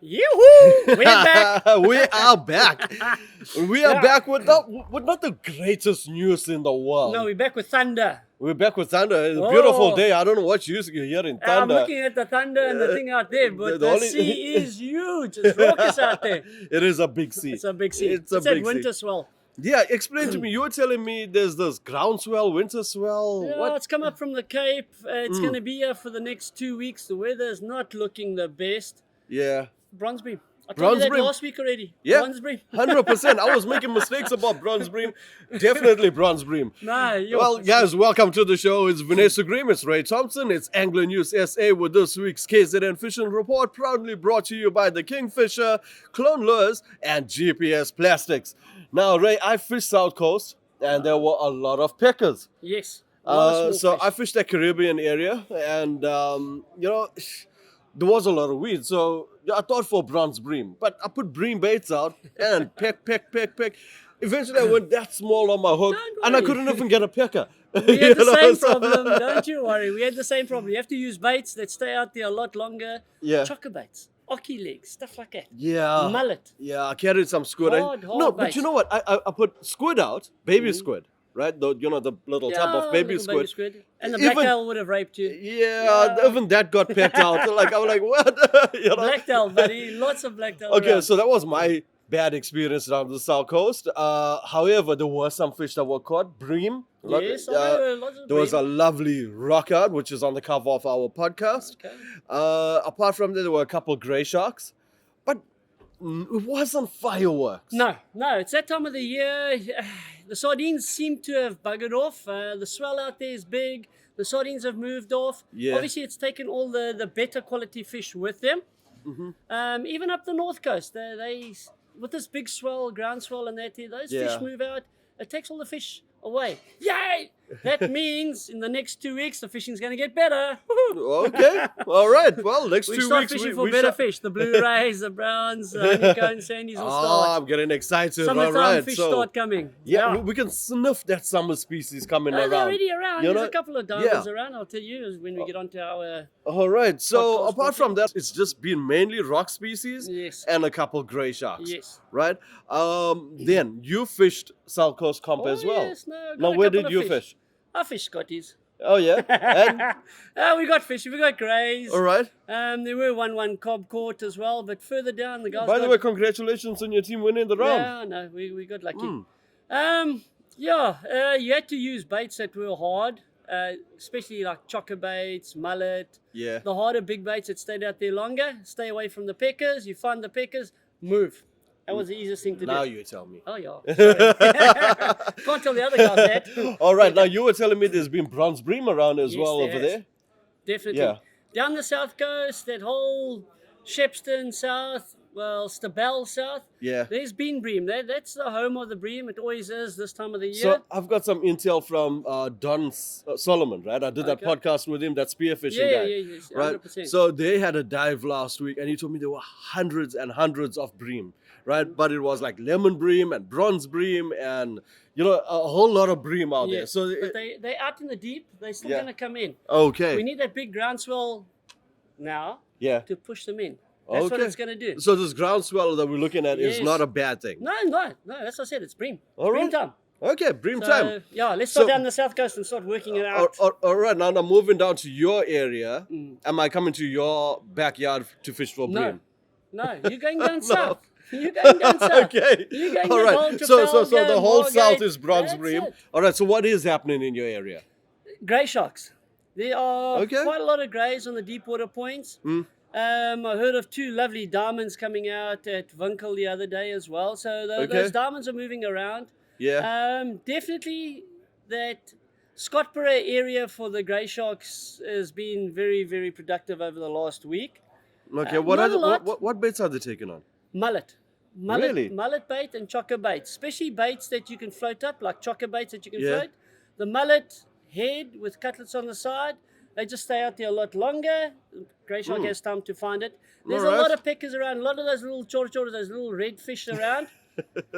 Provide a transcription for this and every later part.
Yoo-hoo! We're back. We are back. We are back with not the greatest news in the world. No, we're back with thunder. We're back with thunder. It's a beautiful Oh. day. I don't know what you're hearing I'm thunder. looking at the thunder and the thing out there, but the the only- sea is huge. It's raucous out there. It is a big sea. It's a big sea. It's a that big winter sea. swell. Yeah, explain to me. You were telling me there's this ground swell, winter swell. Yeah, What? it's come up from the Cape. It's going to be here for the next 2 weeks. The weather is not looking the best. Yeah. Bronze Bream. I told you that Bream. last week already. Yeah. Bronze Bream. 100%. I was making mistakes about Bronze Bream. Definitely Bronze Bream. Nah, Well, guys, welcome to the show. It's Vinesh, Soogreem, it's Ray Thompson, it's Angler News SA with this week's KZN Fishing Report, proudly brought to you by the Kingfisher, Clone Lures, and GPS Plastics. Now, Ray, I fished South Coast, and there were a lot of peckers. Yes. A lot of small I fish. fished the Caribbean area, and there was a lot of weed. So I thought for bronze bream, but I put bream baits out and peck. Eventually, I went that small on my hook, Don't and I worry. couldn't even get a pecker. We had the You know, same so- problem. Don't you worry. We had the same problem. You have to use baits that stay out there a lot longer. Yeah. Chocker baits, ocky legs, stuff like that. Yeah. Mullet. Yeah, I carried some squid. Hard No, but baits. you know what? I put squid out, baby squid, right? The the little tub of baby little squid. And the Even- blacktail would have raped you. Yeah, even that got pecked out. Like I'm like, what? You know? Blacktail, buddy. Lots of blacktail. Okay, around. so that was my bad experience around the South Coast. However, there were some fish that were caught. Bream. Yes, I know, lots of there was a bream. lovely rockard, which is on the cover of our podcast. Okay. Apart from that, there were a couple grey sharks. But it wasn't fireworks. No, it's that time of the year. The sardines seem to have buggered off. The swell out there is big. The sardines have moved off. Yeah. Obviously, it's taken all the better quality fish with them. Mm-hmm. Even up the north coast, they with this big swell, ground swell, and that, those Yeah. fish move out. It takes all the fish away. Yay! That means in the next 2 weeks, the fishing's going to get better. Woohoo! Okay, all right. Well, next We 2 start weeks fishing for better fish. The blue rays, the browns, the honeycomb sandies will Oh, start. I'm getting excited. All Summertime right, fish so start coming. yeah, we can sniff that summer species coming They're around. already around. You There's know? a couple of diamonds Yeah. around. I'll tell you when we get onto our. All right. So Podcast apart from that, it's just been mainly rock species Yes. and a couple grey sharks. Yes. Right. Then you fished South Coast Comp as well. Yes, no, got Now a where couple did of you fish? I fished Scotties. Oh yeah. And We got fish. We got greys. all right. There were one cob caught as well, but further down the guys. By the got- way, congratulations on your team winning the round. Yeah, no, we got lucky. Mm. You had to use baits that were hard, especially like chocker baits, mullet. Yeah. The harder big baits that stayed out there longer. Stay away from the peckers. You find the peckers, move. That was the easiest thing to Now do. you tell me. Oh yeah. Sorry. Can't tell the other guys that. All right. Now you were telling me there's been bronze bream around as Yes, well there over has. there. Definitely. Yeah. Down the south coast, that whole Shepstone south, well, Stabell south. Yeah. There's been bream. That's the home of the bream. It always is this time of the year. So I've got some intel from Don Solomon, right? I did that Okay. podcast with him, that spearfishing Yeah, guy. yes, Right. 100%. So they had a dive last week, and he told me there were hundreds and hundreds of bream, right? But it was like lemon bream and bronze bream, and a whole lot of bream out there. Yes, So but they out in the deep. They're still Yeah. going to come in. okay, We need that big groundswell now yeah. to push them in. That's what Okay. it's going to do. So this groundswell that we're looking at is Yes. not a bad thing. No. That's what I said. It's bream. All Bream right. time. Okay, bream So, time. yeah, let's start So- down the south coast and start working it out. All right, now moving down to your area. Mm. Am I coming to your backyard to fish for bream? No, you're going down south. You're going down south. Okay. You're going All the right. whole So Trafalgar, the whole Moorgate. south is bronze That's bream. it. All right. So what is happening in your area? Grey sharks. There are Okay. quite a lot of greys on the deep water points. Mm. I heard of 2 lovely diamonds coming out at Winkel the other day as well. So Okay. those diamonds are moving around. Yeah. Definitely that Scottborough area for the grey sharks has been very, very productive over the last week. Okay. What not are a lot. what baits are they taking on? Mullet, Really? mullet bait and chocker baits, especially baits that you can float up, like chocker baits that you can Yeah. float. The mullet head with cutlets on the side, they just stay out there a lot longer. Grey shark has time to find it. There's a Alright. lot of peckers around, a lot of those little chora, those little red fish around.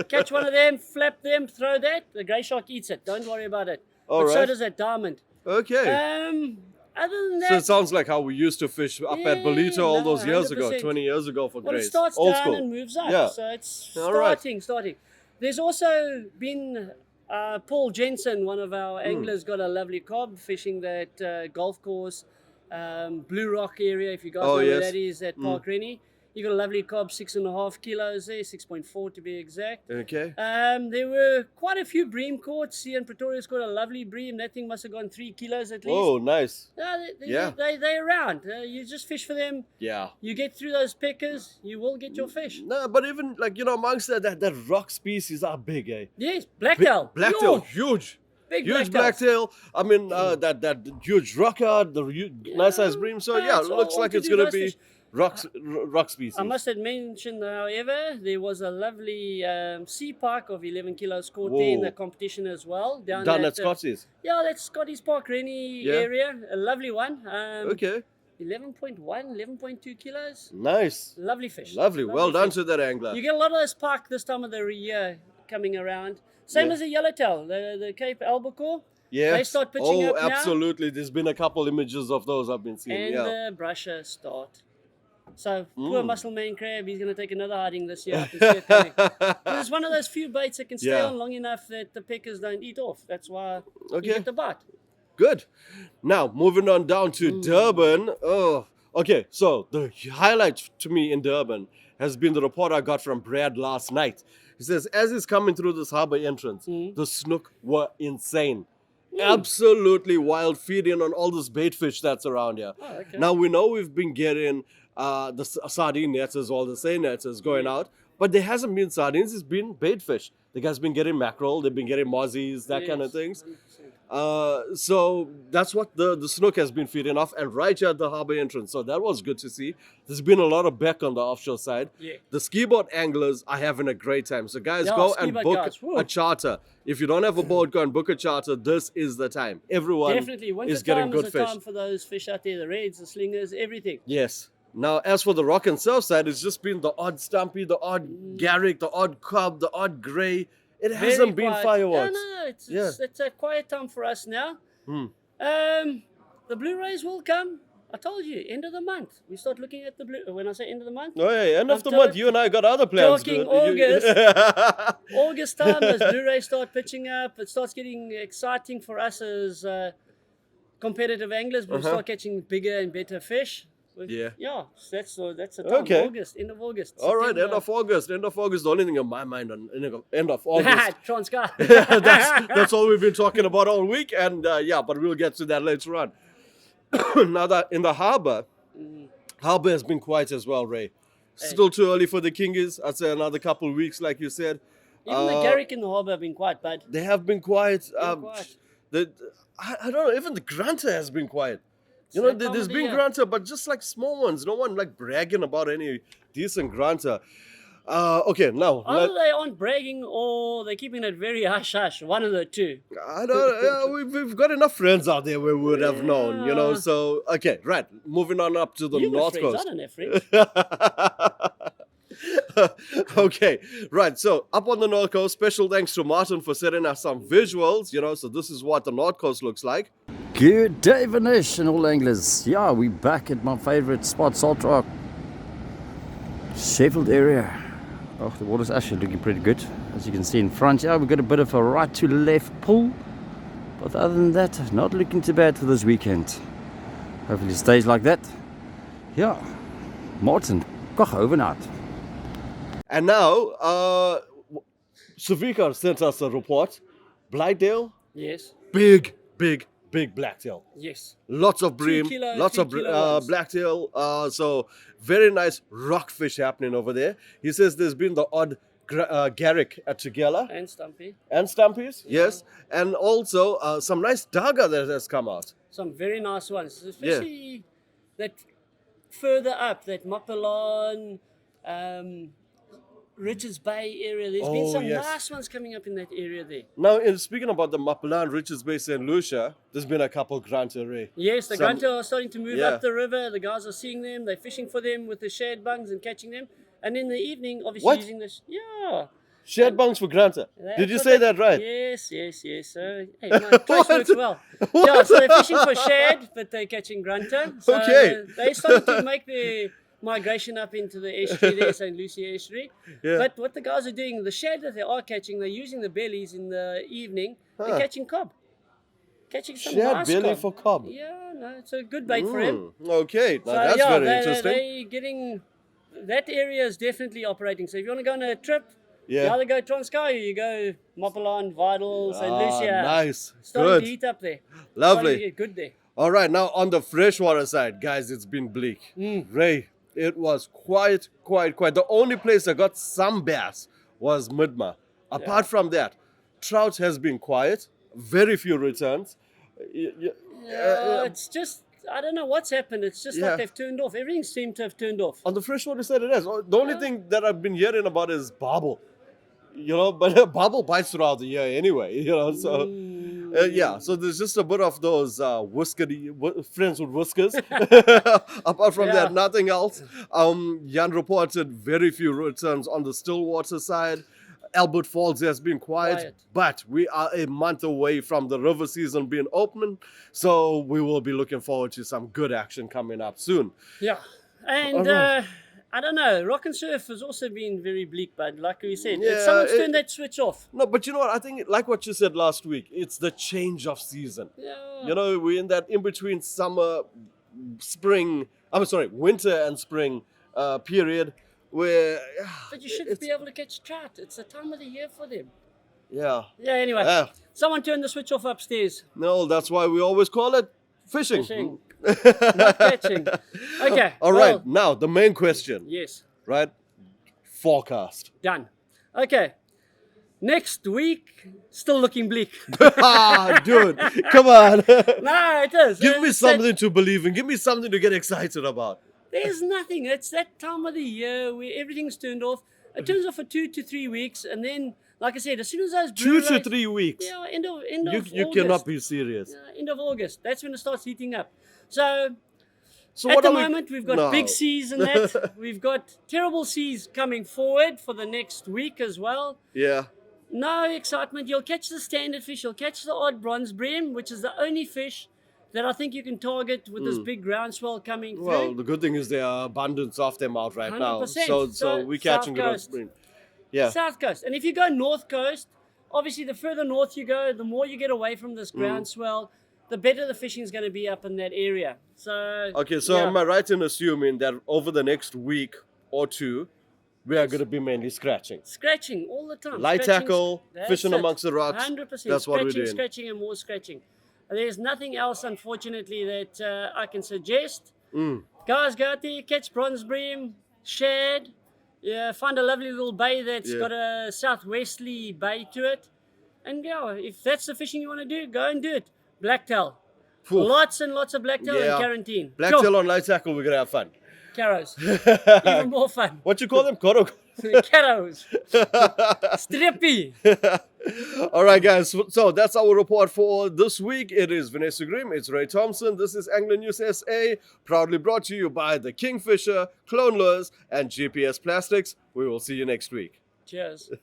Catch one of them, flap them, throw that. The grey shark eats it. Don't worry about it. But so Alright. does that diamond. Okay. Other than So that, it sounds like how we used to fish up at Bolito all no, those years ago, 100%. 20 years ago for Well, it grades. starts Old down school. and moves up. Yeah. So it's All right. starting. There's also been Paul Jensen, one of our Hmm. anglers, got a lovely cob fishing that golf course, Blue Rock area. If you guys Oh, know where yes. that is, at Park Rennie. You got a lovely cob, 6.5 kilos there, 6.4 to be exact. Okay. There were quite a few bream caught. Here in Pretoria's caught a lovely bream. That thing must have gone 3 kilos at least. Oh, nice. Yeah, they're around. You just fish for them. Yeah. You get through those pickers, you will get your fish. No, but even like, amongst that rock species are big, eh? Yes, blacktail. Blacktail, Huge. huge. Big Huge blacktails. blacktail. I mean, that huge rocker, the nice size bream. So yeah, it it's looks all like to it's do gonna those be fish. rock species. I must have mentioned, however, there was a lovely sea park of 11 kilos caught there in Whoa. the competition as well. Done at Scotty's. Yeah, that's Scotty's Park Rennie area. A lovely one. Okay. 11.1, 11.2 kilos. Nice. Lovely fish. Lovely. Well done fish. to that angler. You get a lot of those park this time of the year coming around. Same as the yellowtail, the Cape Albacore. Yeah. They start pitching up now. absolutely. There's been a couple images of those I've been seeing. And Yeah. the brusher start. So poor muscle man crab, he's going to take another hiding this year. I can see it coming. But it's one of those few baits that can stay Yeah. on long enough that the pickers don't eat off. That's why Okay. you get the bite. Good. Now, moving on down to Durban. Oh, okay. So, the highlight to me in Durban has been the report I got from Brad last night. He says, as he's coming through this harbor entrance, the snook were insane. Absolutely wild, feeding on all this bait fish that's around here. Oh, okay. Now, we know we've been getting the sardine netters, all the seine netters going out, but there hasn't been sardines, it's been bait fish. The guys been getting mackerel, they've been getting mozzies, that kind of things. 100%. So that's what the snook has been feeding off, and right here at the harbor entrance. So that was good to see. There's been a lot of beck on the offshore side. Yeah. The ski boat anglers are having a great time. So guys, Yeah, go ski and boat book guys, woo. a charter. If you don't have a boat, go and book a charter. This is the time. Everyone Definitely. Winter is getting time good is the fish. time for those fish out there, the reds, the slingers, everything. Yes. Now, as for the rock and surf side, it's just been the odd stumpy, the odd garrick, the odd cob, the odd grey. It Very hasn't been quiet. fireworks. No, it's a quiet time for us now. Hmm. The Blu-rays will come. I told you, end of the month. We start looking at the blue. When I say end of the month, Oh, yeah, end of I'm the month. You and I got other plans. talking dude. August. August time, as Blu-rays start pitching up, it starts getting exciting for us as competitive anglers. We start catching bigger and better fish. Yeah. Yeah, that's the time. Okay. August, end of August. All right, end September. of August. End of August. The only thing on my mind on end of August. Transcar. that's all we've been talking about all week. And but we'll get to that later on. Now that in the harbor has been quiet as well, Ray. Still too early for the Kingies. I'd say another couple of weeks, like you said. Even the Garrick in the harbour have been quiet, bud. They have been quiet. Quiet. I don't know. Even the Grunter has been quiet. You It's know, that time there's of the been year. Grunter, but just like small ones. No one like bragging about any decent Grunter. Okay, now Either they aren't bragging or they're keeping it very hush-hush. One of the two. I don't. We've got enough friends out there where we would have known, you know. Yeah. So okay, right. Moving on up to the You got north friends. I coast. don't have friends. Okay, right. So up on the north coast, special thanks to Martin for sending us some visuals. You know, so this is what the north coast looks like. Good day, Vinesh and all anglers. Yeah, we're back at my favorite spot, Salt Rock, Sheffield area. Oh, the water's actually looking pretty good. As you can see in front here, we've got a bit of a right to left pull. But other than that, not looking too bad for this weekend. Hopefully it stays like that. Yeah, Martin, koch overnight. And now, Savika sent us a report. Blightdale, Yes. big blacktail. Yes. Lots of bream, kilo, lots 3 of kilo ones. blacktail. So very nice rockfish happening over there. He says there's been the odd garrick at Tugela And Stumpy. and stumpies, yes, and also some nice daga that has come out. Some very nice ones. Especially that further up, that Mapelon, Richards Bay area. There's been Oh, some yes. nice ones coming up in that area there. Now, speaking about the Mapalan, Richards Bay, St. Lucia, there's been a couple Grunter Ray. Yes, the Some- grunter are starting to move yeah. up the river. The guys are seeing them. They're fishing for them with the shad bungs and catching them. And in the evening, obviously What? using this. Yeah. Shed bunks for grunter. That's Did you what say they- that right? Yes. Hey, my place works well. Yeah, so they're fishing for shad, but they're catching grunter. So Okay. they started to make their migration up into the estuary there, St. Lucia estuary. Yeah. But what the guys are doing, the shad that they are catching, they're using the bellies in the evening. They're catching cob. Catching some Shed nice belly cob. for cob. Yeah, no, it's a good bait for him. Okay, now So that's yeah, very they're interesting. getting, that area is definitely operating. So if you want to go on a trip, Yeah. you either go Transkei or you go Mopalan, Vidal, St. Lucia. Nice. Starting Good. to heat up there. Lovely. Starting to get good there. All right, now on the freshwater side, guys, it's been bleak. Ray, it was quite. The only place that got some bass was Midma. Apart from that, trout has been quiet. Very few returns. It's just, I don't know what's happened. It's just Yeah. like they've turned off. Everything seemed to have turned off. On the freshwater side, it is. The only thing that I've been hearing about is bobble. You know, but bobble bites throughout the year anyway. You know, so yeah. So there's just a bit of those friends with whiskers. Apart from that, nothing else. Jan reported very few returns on the Stillwater side. Albert Falls has been quiet, but we are a month away from the river season being open, so we will be looking forward to some good action coming up soon. Yeah. And Alright. I don't know. Rock and surf has also been very bleak, but like we said, Yeah, someone's turned that switch off. No, but you know what? I think, like what you said last week, it's the change of season. Yeah. You know, we're in that in between winter and spring period where. But you should be able to catch trout. It's the time of the year for them. Yeah. Yeah, anyway. Yeah. Someone turned the switch off upstairs. No, that's why we always call it fishing. Fishing. Not catching. Okay. All well, right. Now, the main question, Yes. right? Forecast. Done. Okay. Next week, still looking bleak. Dude, come on. No, it is. Give me It's that- something to believe in. Give me something to get excited about. There's nothing. It's that time of the year where everything's turned off. It turns off for 2 to 3 weeks, and then, like I said, as soon as those 2 to blue 3 weeks. yeah, end of You August. cannot be serious. End of August. That's when it starts heating up. So So at what the are we- moment, we've got No. big seas and that. We've got terrible seas coming forward for the next week as well. Yeah. No excitement. You'll catch the standard fish. You'll catch the odd bronze bream, which is the only fish that I think you can target with this big groundswell coming through. Well, the good thing is there are abundance of them out right now. 100%. So So, we're catching South it on Coast. spring. Yeah. South Coast. And if you go North Coast, obviously the further north you go, the more you get away from this groundswell, the better the fishing is going to be up in that area. So Okay, so yeah. am I right in assuming that over the next week or two, we are going to be mainly scratching? Scratching all the time. Light Scratching, tackle, that's fishing it. amongst the rocks. 100%. That's what we're Scratching, doing. Scratching, and more scratching. There's nothing else, unfortunately, that I can suggest. Guys, go out there, catch bronze bream, shad. Yeah, find a lovely little bay that's Yeah. got a southwesterly bay to it. And yeah, if that's the fishing you want to do, go and do it. Blacktail. Phew. Lots and lots of blacktail Yeah. and quarantine. Blacktail on light tackle, we're going to have fun. Carrows. Even more fun. What you call them? Koro. Carrows. Strippy. All right, guys. So that's our report for this week. It is Vinesh Soogreem. It's Ray Thompson. This is Angling News SA, proudly brought to you by the Kingfisher, Clone Lures, and GPS Plastics. We will see you next week. Cheers.